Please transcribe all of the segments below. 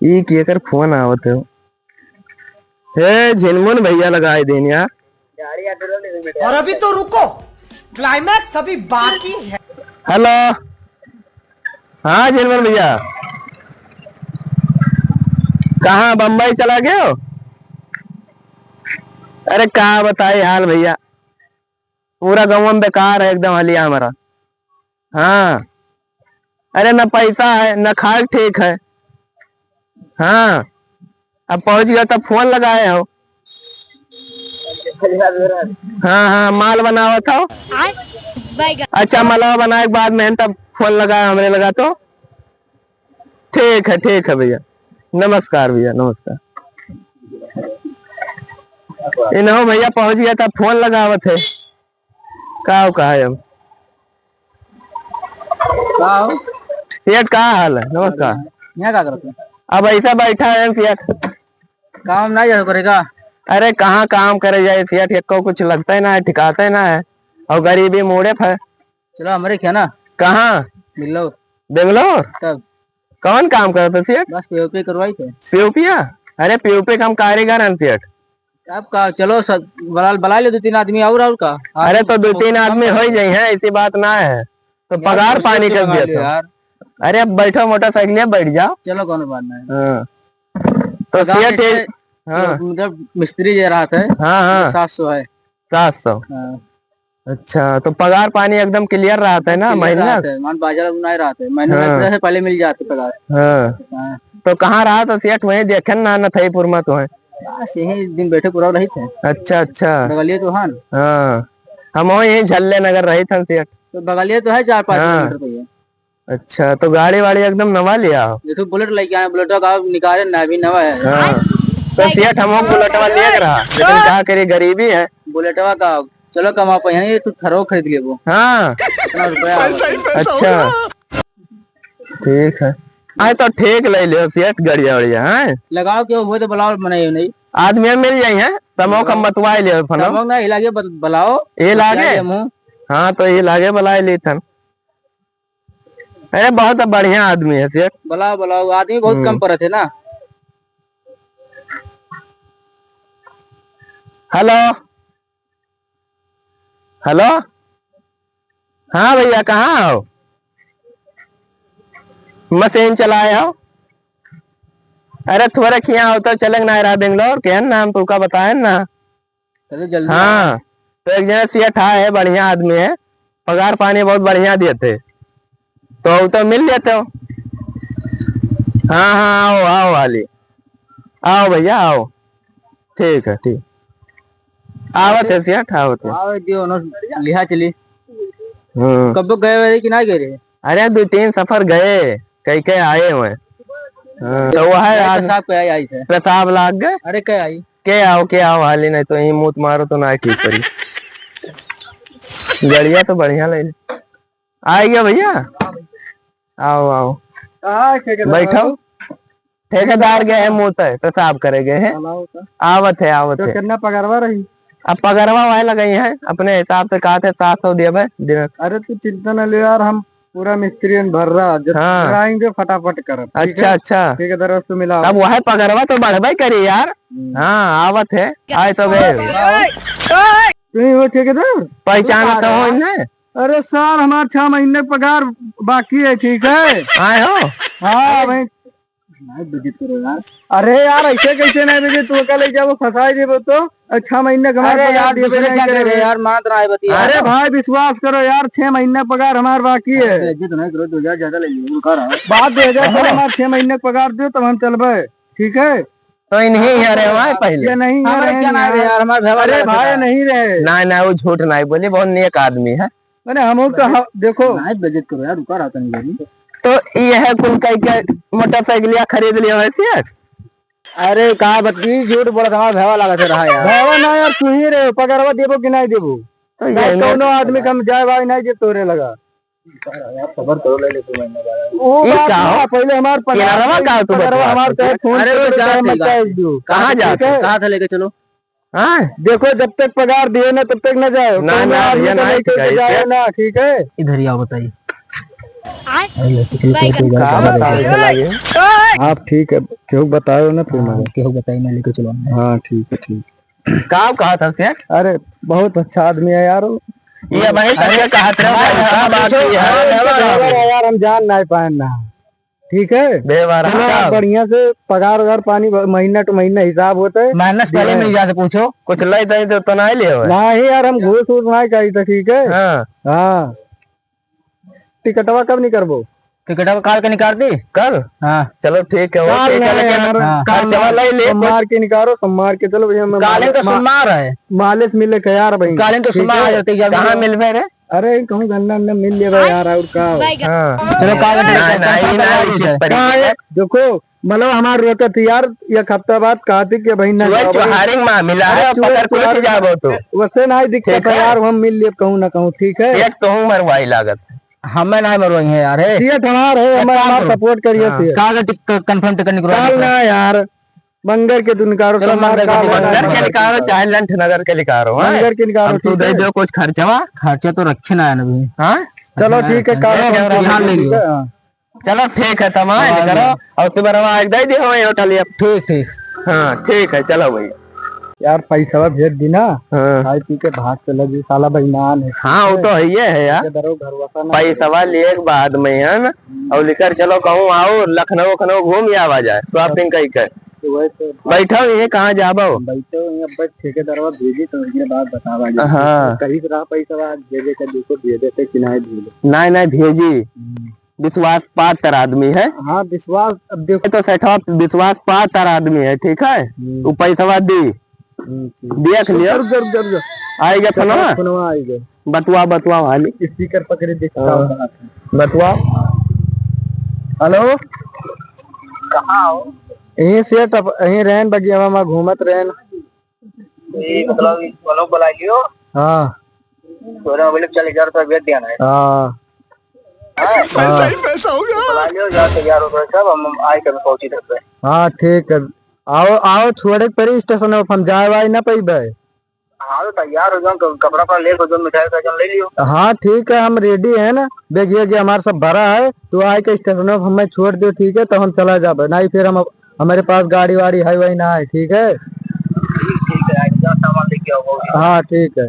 एक एकर फोन आवत है। हे झिलमुन भैया लगाए देन यार। और अभी तो रुको, क्लाइमैक्स अभी बाकी है। हेलो, हाँ झिलमुन भैया, कहाँ बम्बई चला गए हो? अरे क्या बताए हाल भैया, पूरा गाँव में बेकार है एकदम हालिया हमारा। हाँ, अरे न पैसा है न खाल ठीक है। हाँ, अब पहुंच गया तब फोन लगाए हो। हाँ हाँ, माल बनावा था। अच्छा, मलवा बनाए के बाद में तब फोन लगाया हमने लगा तो ठीक है भैया। नमस्कार भैया, नमस्कार। इन्हों भैया पहुंच गया तब फोन लगावत है। कहा है हम सेठ, कहा हाल है? नमस्कार। यहाँ क्या करते? अब ऐसा बैठा है सेठ, काम नहीं जैसा करेगा। अरे कहाँ काम करे जाए सेठ, एक को कुछ लगता ही ना है, ठिकाता ही ना है, और गरीबी मोड़े है। चलो हमारे क्या ना। कहाँ? मिलो बेंगलोर। तब कौन काम करते सेठ? बस पीओपी करवाई थे। पीओपिया? अरे पीओपी का हम कारीगर हैं सेठ। अब का चलो बला ले 2-3 आदमी और का। अरे तो 2-3 आदमी हो ही जाए हैं, ऐसी बात ना है, तो पगार पानी कर दिया यार। अरे अब बैठो, मोटरसाइकिल बैठ जाओ। चलो कौन बात नहीं। हाँ। तो सेठ, हाँ मतलब मिस्त्री जे रहा था। हाँ हाँ, 700 है। 700? अच्छा, तो पगार पानी एकदम क्लियर रहा है ना महीना? मान बाजार नहीं रहा था महीने से पहले मिल जाते पगार। हाँ, तो कहाँ रहा था सेठ? वहीं देखे ना नथईपुर में तो है। यही दिन बैठे पूरा रही थे। अच्छा अच्छा, बगलिए तो हाँ। हाँ, हम यही झल्ले नगर रही थे सेठ। तो बगलिए तो है 4-5 किलोमीटर पे। अच्छा, तो गाड़ी वाड़ी एकदम नवा लिया? देखो बुलेट लेके आए, बुलेट का निकाले ना, अभी नवा है। हाँ, तो सेठ हम बुलेटवा ले रहा, लेकिन क्या करिए गरीबी है। बुलेटवा का चलो कमा पाए, तू थरो खरीद ले वो। हाँ, इतना रुपया। अच्छा ठीक है। आए तो ठीक ले लियो सेठ, गड़िया वड़िया है लगाओ क्यों वो तो बुलाओ मनाई नहीं। आदमी मिल जाये है, समोक हम बतवाए लियो फोन। समोक ना लागे बुलाओ, ये लागे। हाँ, तो ये लागे बुलाए ली थन। अरे बहुत बढ़िया आदमी है सेठ। बुलाओ बुलाओ, आदमी बहुत कम पड़े थे ना। हेलो हेलो, हाँ भैया कहाँ हो? मशीन चलाए हो? अरे थोड़ा खिया हो तो चलेंगे ना रहा बेंगलोर के नाम तो का बताए ना। जल्दी। हाँ, तो एक जना सेठ है, बढ़िया आदमी है, पगार पानी बहुत बढ़िया देते, तो मिल लेते हो। हाँ हाँ, आओ आओ वाली, आओ भैया आओ। ठीक है, ठीक आवत है सेठ, आवत है। लिहा चली। कब गए हुए कि ना गए? अरे 2-3 सफर गए, कई कई आए हुए। तो वह है प्रताप लाग गए। अरे क्या आई के आओ हाली, नहीं तो यही मूत मारो तो ना ठीक करी। गड़िया तो बढ़िया ले आ गया भैया, आओ आओ बैठो। ठेकेदार गए हैं मुँह पेशाब करे गए हैं। आवत है आवत है। कितना पगारवा रही? अब पगारवा वाले लगाई है, अपने हिसाब से कहा थे 700 दिए भाई। अरे तू चिंता न ले यार, हम पूरा मिस्त्री भर रहा। हाँ, आएंगे फटाफट कर। अच्छा अच्छा, ठीक है दरअसल तो मिला। अब वह पगारवा तो बढ़ाई करी यार। हाँ आवत है, आए तो गए। वो ठेकेदार पहचान तो हो ना? अरे सर हमारा 6 महीने पगार बाकी है। ठीक है आए हो? हाँ भाई। अरे यार ऐसे कैसे नहीं भेजे, तू कल जब फंसा दे तो 6 महीने का यार मानत रहा है। अरे भाई विश्वास करो यार, 6 महीने पगार हमारे बाकी है। 2000 ज्यादा ले बात 2000 हमारे 6 महीने पगार दो तब हम चलबे। ठीक है, तो इन्हीं है रे हमारे पहले नहीं यार हमारे। अरे भाई नहीं रहे ना, वो झूठ नहीं बोली, बहुत नेक आदमी है। मैंने हम तो देखो बजट करो यार, रुका रहा नहीं। तो ये है कुल कई के मोटरसाइकिल खरीद लिया वैसे। अरे कहा बत्ती झूठ बोला, हमारा भेवा लगा रहा यार। भेवा ना यार, तू ही रे पगारवा देबो कि नहीं देबो? दोनों आदमी कम जाए भाई नहीं जे तोरे लगा। खबर करो ले ले तू पहले हमारे पगारवा हमारे फोन। कहाँ जाते? कहाँ था लेके चलो। हाँ देखो जब तक पगार दिए ना तब तक न जाओ ना। ठीक है, इधर ही आओ बताइए। आप ठीक है, क्यों बताओ ना फिर मैं क्यों बताइए, मैं लेके चलो। हाँ ठीक है ठीक। कहा था सेठ? अरे बहुत अच्छा आदमी है यार ये भाई कहा यार, हम जान नहीं पाए ना। ठीक है, बढ़िया से पगार वगार पानी महीना टू महीना हिसाब होता है, माइनस पहले मिल जाते पूछो कुछ लाई तो नहीं ले नहीं यार, हम घूस वूस नहीं चाहिए था। ठीक है हाँ। टिकटवा कब नहीं करबो? टिकटवा काल के निकाल दी कल। हाँ चलो ठीक है, सोमवार के निकालो, सोमवार के चलो भैया। काले तो सोमवार है, मालिश मिले का यार भाई, काले तो सोमवार आ जाती है। कहाँ मिल रहे? अरे कहूँ गन्ना मिल लिया यार। और का चलो देखो मतलब हमारे रोका थी यार, एक हफ्ता बाद कहा थी कि भाई मिला है तो वैसे नहीं दिक्कत है यार, हम मिल लिए कहूँ ना कहूँ। ठीक है, एक तो हूँ मरवाई लागत हमें नहीं मरवाई है यार, हमारा सपोर्ट करिए। कंफर्म टिकट ना यार, मंगर के निकालो, मंगर के निकालो, चाहे लंठ नगर के निकालो, मंगर के निकालो। तू दे दो कुछ खर्चा तो रखे ना है। हाँ चलो ठीक है, चलो ठीक है, तमाम करो और सुबह दे दी होटल। ठीक ठीक हाँ ठीक है, चलो भैया यार पैसा भेज दी ना। खाई पी के भाग चला जी, साला बेईमान है। हाँ वो तो है यार, पैसा लिए बाद में है ना, और लेकर चलो कहूँ आओ लखनऊ घूम आवा जाए शॉपिंग कहीं कर। बैठो ये कहाँ जाबो? बैठो ठेकेदारवा भेजी तो उसके बाद बतावा। हाँ कहीं रहा पैसा भेजे के देखो दे देते कि नहीं भेजे। नहीं भेजी, विश्वास पात्र आदमी है। हाँ विश्वास, अब देखो तो सेठवा विश्वास पात्र आदमी है। ठीक है, वो पैसा दी देख लियो, आएगा सुनवा आएगा। बतवा वाली स्पीकर पकड़े दिखता बतवा। हेलो कहाँ हो? यही सेठ यही रहन बगिया में घूमत रहन। मतलब बुला लियो। हाँ चले जा रहा भेज दिया ना। पैसा हो गया। हाँ ठीक है, आओ छोड़े परी स्टेशन हम जाए वाई ना पैबे। हाँ तो तैयार हो जाओ, कपड़ा ले मिठाई ले लियो। हाँ ठीक है, हम रेडी है ना, देखिए हमारा सब भरा है, तो आए के स्टेशन हमें छोड़ दो। ठीक है, तो हम चला जाबे, नहीं फिर हम हमारे पास गाड़ी वाड़ी है वही ना है। ठीक है सामान लेके आओ। हाँ ठीक है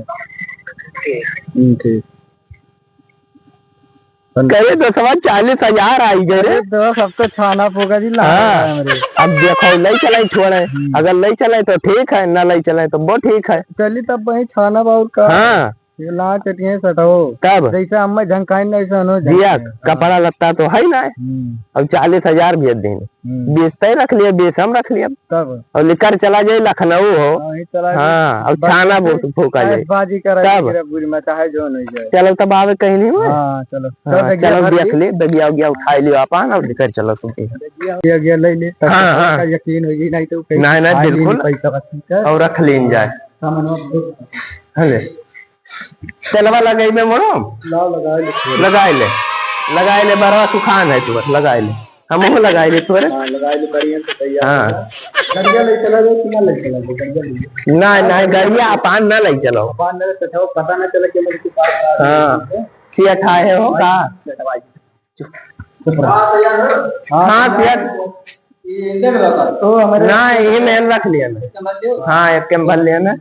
ठीक। करे तो 40,000 आई गए तो सब तो छाना होगा जी। अब देखो नहीं चलाए छोड़े, अगर नहीं चलाए तो ठीक है, ना नहीं चलाए तो वो ठीक है। चलिए तब वही छाना बाउर का। हाँ ला चटिया सटाओ तब जैसे हम झंकाई जिया कपड़ा लगता तो है ना। अब 40,000 भेज देंगे, 20 तय रख लिया, 20 हम रख लिया तब, और लेकर चला जाए लखनऊ हो। हाँ अब छाना फूका जाए तब, चलो तब आवे कहीं नहीं हुआ। चलो चलो देख ले, बगिया उगिया उठा लियो अपन और लेकर चलो ले ले। यकीन होगी नहीं तो नहीं बिल्कुल, और रख लीन जाए। चलवा लगाई में मोड़ो, लगाए ले बरवा सुखान है तुरंत लगाए ले, हम लगाए ले थोड़े। हाँ नहीं गरिया अपान न ले चलो, पता न चले। हाँ सियट है हो का। हाँ सियट ना ये मैंने रख लिया ना। हाँ एक कैम भर लिया ना।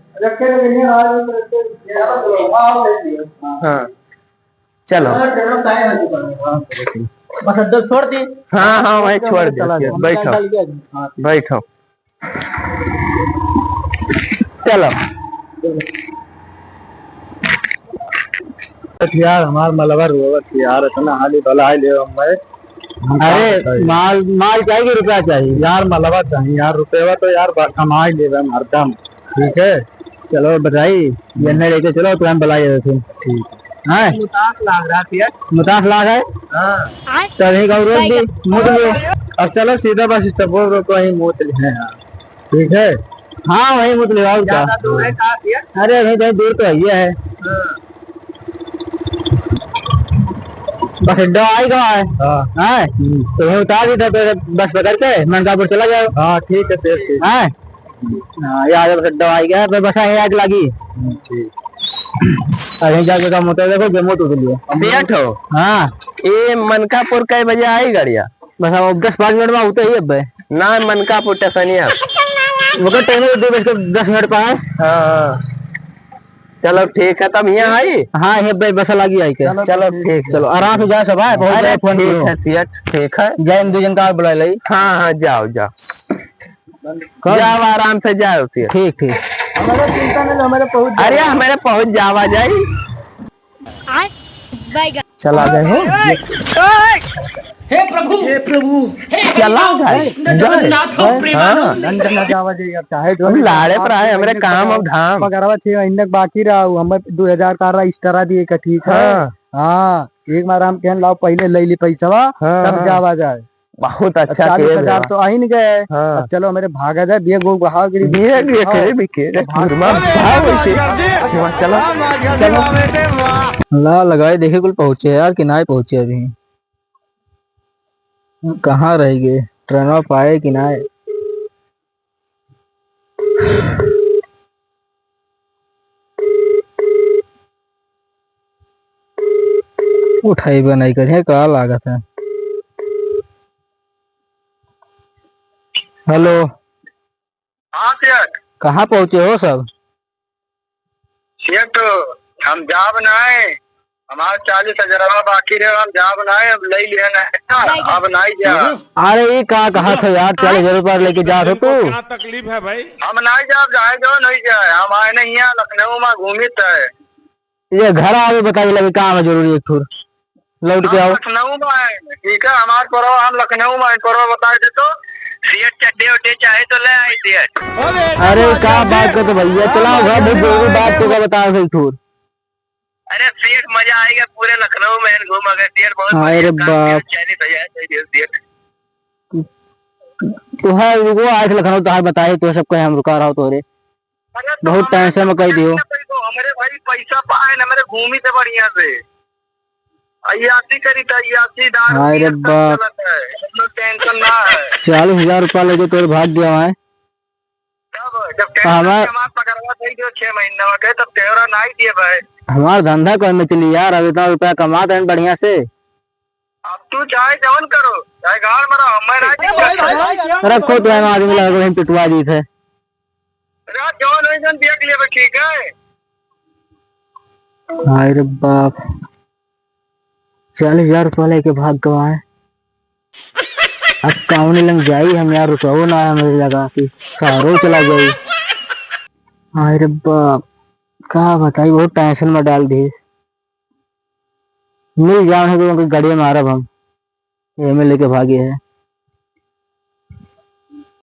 हाँ चलो छोड़ दी। हाँ वही छोड़ दिया, बैठो चलो। यार हमार मलबा रोवत यार, इतना हाली भला ले। अरे माल चाहिए, रुपया चाहिए यार, मलबा चाहिए यार, रुपया तो यार कमा ही ले हर काम। ठीक है चलो बताई ये लेके चलो, तो हम बुलाइए। ठीक है, मुताफ लाग है। अब चलो सीधा बस स्टॉप रोको, वही मोत है। ठीक है हाँ वही मोत ले। अरे नहीं दूर तो है, बस अड्डा आएगा है। तो वही उतार दी तो बस पकड़ के मनकापुर चला जाओ। हाँ ठीक है सर। हाँ ये आज अड्डा आ गया, बस आग लगी। ठीक अरे जाके काम होता है, देखो जम्मू तो लिए सेठ हो। हाँ ये मनकापुर कई बजे आई गाड़िया? बस अब 10-5 मिनट में होता ही अब ना मनकापुर स्टेशनिया वो टाइम 2:10 पर है। हाँ चलो ठीक है, तब यहाँ आई। हाँ ये भाई बस लगी आई के चलो ठीक है, चलो आराम से जाए सब है बहुत अरे फोन ठीक है सेठ, ठीक है। जय दो जन का बुला ली। हाँ हाँ जाओ जाओ जाओ आराम से जाओ सेठ। ठीक ठीक हमारा चिंता नहीं, हमारे पहुंच अरे हमारे पहुंच जावा जाई। चला गए हो। हे प्रभु चला गए जगन्नाथ प्रेमानंद। जावा जाइए चाहे हम लाड़े पर आए, हमारे काम अब धाम। पगारवा 6 महीने बाकी रहा हम 2000 का एक्स्ट्रा दिए का ठीक है। हाँ एक बार हम कहन लाओ पहले ले ली पैसा तब जावा जाए। बहुत अच्छा 40,000 तो आ ही नहीं गए। अब चलो मेरे भागा जाए बिये गो भाव गिरी ला लगाए देखे कुल पहुंचे यार कि ना पहुंचे अभी कहाँ रह गए ट्रेन पाए कि ना उठाई बनाई कर कहा लागत है। हेलो हाँ सेठ, कहाँ पहुंचे हो सब? सेठ हम जा बनाए, हमारे 40,000 बाकी रहे, हम जा बनाए, अब ले लेना है अब नहीं जा। अरे ये कहा था यार 40,000 रुपया लेके जा रहे तू। क्या तकलीफ है भाई? हम नहीं जा, जाए जो नहीं जाए, हम आए नहीं यहाँ लखनऊ में घूमित है। ये घर आवे बताइए लगे काम है जरूरी एक ठूर लौट के आओ। लखनऊ में आए ठीक है, हमारे परो हम लखनऊ में परो बताए दे तो सेठ चड्डे उड्डे चाहे तो ले आई सेठ। अरे क्या बात करते भैया, चलाओ घर बहुत जरूरी बात को क्या बताओ सही ठूर। अरे सेठ मजा आएगा पूरे लखनऊ में घूम अगर सेठ बहुत। अरे बाप तो है रुको आज लखनऊ तो बताए तो सबको हम रुका रहा तो रे बहुत टेंशन में कह दियो। हमारे भाई पैसा पाए ना मेरे घूमी थे बढ़िया से अयासी करी था अयासी दारू। अरे बाप टेंशन ना है। 40,000 रुपया लेके तोर भाग गया है। जब पकड़वा थी जो 6 महीना में गए तब तेरा नहीं दिए भाई। हमारा धंधा कौन में चली यार, अब इतना रुपया कमाते हैं बढ़िया से। अब तू चाहे जवन करो चाहे गाड़ में रहो, मैं नहीं रखो तो आदमी लगा पिटवा दी थे जवन देख लिया ठीक है। अरे बाप 40,000 रुपया लेके भाग गवाए। अब काउनी लग जाई हम यार रुपया ना है मेरे लगा की कारो चला गई। अरे बाप कहा बताई बहुत टेंशन में डाल दी। मिल जाओ तो गाड़ी में मारब हम ये में लेके भागे है।